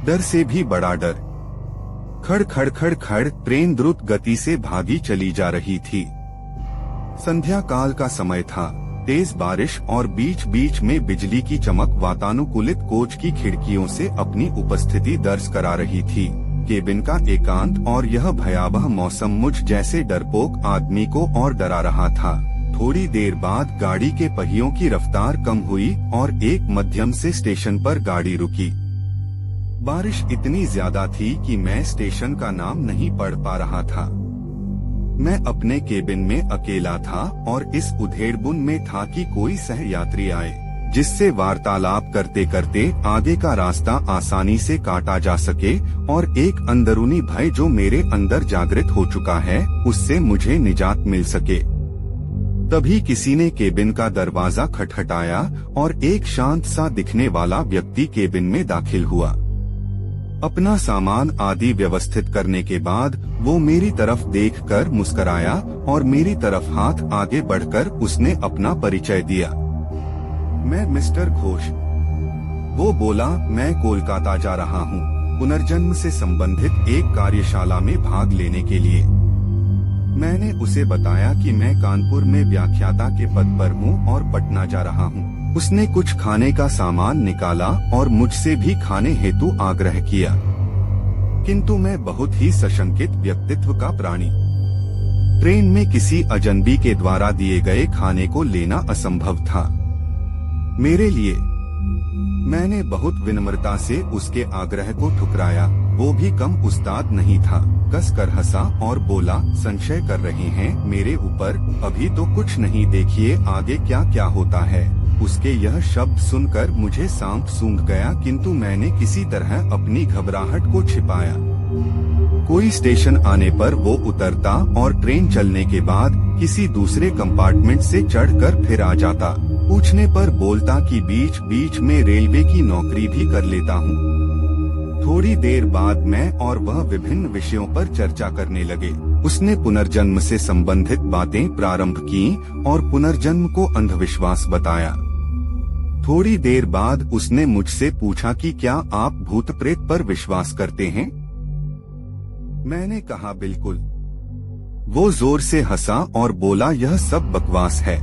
डर से भी बड़ा डर। खड़ खड़ खड़ खड़ ट्रेन द्रुत गति से भागी चली जा रही थी। संध्या काल का समय था। तेज बारिश और बीच बीच में बिजली की चमक वातानुकूलित कोच की खिड़कियों से अपनी उपस्थिति दर्ज करा रही थी। केबिन का एकांत और यह भयावह मौसम मुझ जैसे डरपोक आदमी को और डरा रहा था। थोड़ी देर बाद गाड़ी के पहियों की रफ्तार कम हुई और एक मध्यम से स्टेशन पर गाड़ी रुकी। बारिश इतनी ज्यादा थी कि मैं स्टेशन का नाम नहीं पढ़ पा रहा था। मैं अपने केबिन में अकेला था और इस उधेड़बुन में था कि कोई सहयात्री आए, जिससे वार्तालाप करते करते आगे का रास्ता आसानी से काटा जा सके और एक अंदरूनी भय जो मेरे अंदर जागृत हो चुका है उससे मुझे निजात मिल सके। तभी किसी ने केबिन का दरवाजा खटखटाया और एक शांत सा दिखने वाला व्यक्ति केबिन में दाखिल हुआ। अपना सामान आदि व्यवस्थित करने के बाद वो मेरी तरफ देखकर मुस्कुराया और मेरी तरफ हाथ आगे बढ़कर उसने अपना परिचय दिया। मैं मिस्टर घोष। वो बोला, मैं कोलकाता जा रहा हूँ पुनर्जन्म से संबंधित एक कार्यशाला में भाग लेने के लिए। मैंने उसे बताया कि मैं कानपुर में व्याख्याता के पद पर हूँ और पटना जा रहा हूँ। उसने कुछ खाने का सामान निकाला और मुझसे भी खाने हेतु आग्रह किया, किंतु मैं बहुत ही सशंकित व्यक्तित्व का प्राणी। ट्रेन में किसी अजनबी के द्वारा दिए गए खाने को लेना असंभव था मेरे लिए। मैंने बहुत विनम्रता से उसके आग्रह को ठुकराया। वो भी कम उस्ताद नहीं था, कसकर हंसा और बोला, संशय कर रहे हैं मेरे ऊपर? अभी तो कुछ नहीं, देखिए आगे क्या क्या होता है। उसके यह शब्द सुनकर मुझे सांप सूंघ गया, किंतु मैंने किसी तरह अपनी घबराहट को छिपाया। कोई स्टेशन आने पर वो उतरता और ट्रेन चलने के बाद किसी दूसरे कंपार्टमेंट से चढ़कर फिर आ जाता। पूछने पर बोलता कि बीच बीच में रेलवे की नौकरी भी कर लेता हूँ। थोड़ी देर बाद मैं और वह विभिन्न विषयों पर चर्चा करने लगे। उसने पुनर्जन्म से संबंधित बातें प्रारंभ की और पुनर्जन्म को अंधविश्वास बताया। थोड़ी देर बाद उसने मुझसे पूछा कि क्या आप भूत प्रेत पर विश्वास करते हैं? मैंने कहा बिल्कुल। वो जोर से हंसा और बोला, यह सब बकवास है।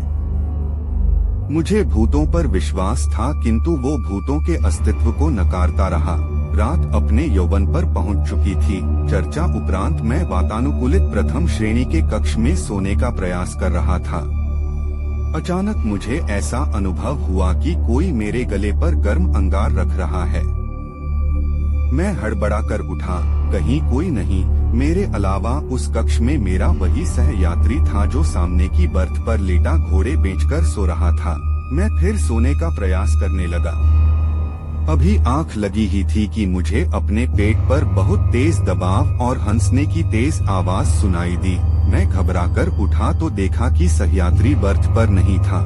मुझे भूतों पर विश्वास था, किंतु वो भूतों के अस्तित्व को नकारता रहा। रात अपने यौवन पर पहुंच चुकी थी। चर्चा उपरांत मैं वातानुकूलित प्रथम श्रेणी के कक्ष में सोने का प्रयास कर रहा था। अचानक मुझे ऐसा अनुभव हुआ कि कोई मेरे गले पर गर्म अंगार रख रहा है। मैं हड़बड़ाकर उठा, कहीं कोई नहीं। मेरे अलावा उस कक्ष में मेरा वही सहयात्री था जो सामने की बर्थ पर लेटा घोड़े बेचकर सो रहा था। मैं फिर सोने का प्रयास करने लगा। अभी आंख लगी ही थी कि मुझे अपने पेट पर बहुत तेज दबाव और हंसने की तेज आवाज सुनाई दी। मैं घबराकर उठा तो देखा कि सहयात्री बर्थ पर नहीं था।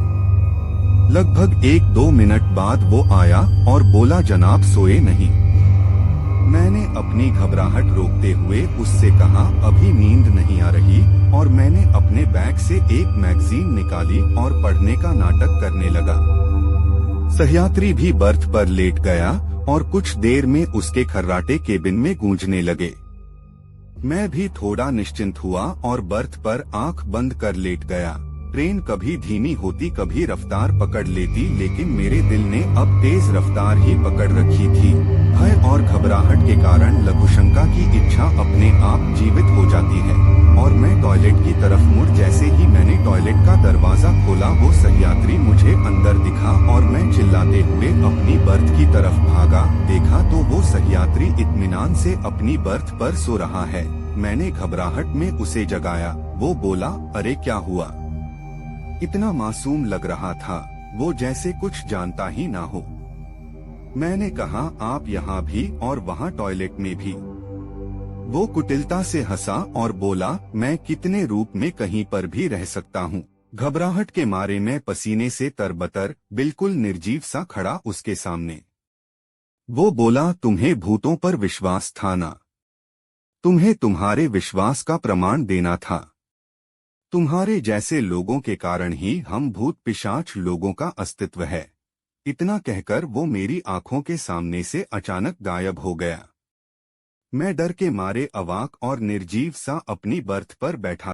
लगभग 1-2 मिनट बाद वो आया और बोला, जनाब सोए नहीं? मैंने अपनी घबराहट रोकते हुए उससे कहा, अभी नींद नहीं आ रही, और मैंने अपने बैग से एक मैगजीन निकाली और पढ़ने का नाटक करने लगा। सहयात्री भी बर्थ पर लेट गया और कुछ देर में उसके खर्राटे केबिन में गूंजने लगे। मैं भी थोड़ा निश्चिंत हुआ और बर्थ पर आंख बंद कर लेट गया। ट्रेन कभी धीमी होती कभी रफ्तार पकड़ लेती, लेकिन मेरे दिल ने अब तेज रफ्तार ही पकड़ रखी थी। भय और घबराहट के कारण लघुशंका की इच्छा अपने आप जीवित हो जाती है और मैं टॉयलेट की तरफ मुड़ जैसे ही मैंने टॉयलेट का दरवाजा खोला, वो सहयात्री मुझे अंदर दिखा और मैं चिल्लाते हुए अपनी बर्थ की तरफ भागा। देखा तो वो सहयात्री इत्मीनान से अपनी बर्थ पर सो रहा है। मैंने घबराहट में उसे जगाया। वो बोला, अरे क्या हुआ? इतना मासूम लग रहा था, वो जैसे कुछ जानता ही ना हो। मैंने कहा, आप यहाँ भी और वहाँ टॉयलेट में भी। वो कुटिलता से हंसा और बोला, मैं कितने रूप में कहीं पर भी रह सकता हूँ। घबराहट के मारे मैं पसीने से तरबतर, बिल्कुल निर्जीव सा खड़ा उसके सामने। वो बोला, तुम्हें भूतों पर विश्वास था ना? तुम्हें तुम्हारे विश्वास का प्रमाण देना था। तुम्हारे जैसे लोगों के कारण ही हम भूत पिशाच लोगों का अस्तित्व है। इतना कहकर वो मेरी आंखों के सामने से अचानक गायब हो गया। मैं डर के मारे अवाक और निर्जीव सा अपनी बर्थ पर बैठा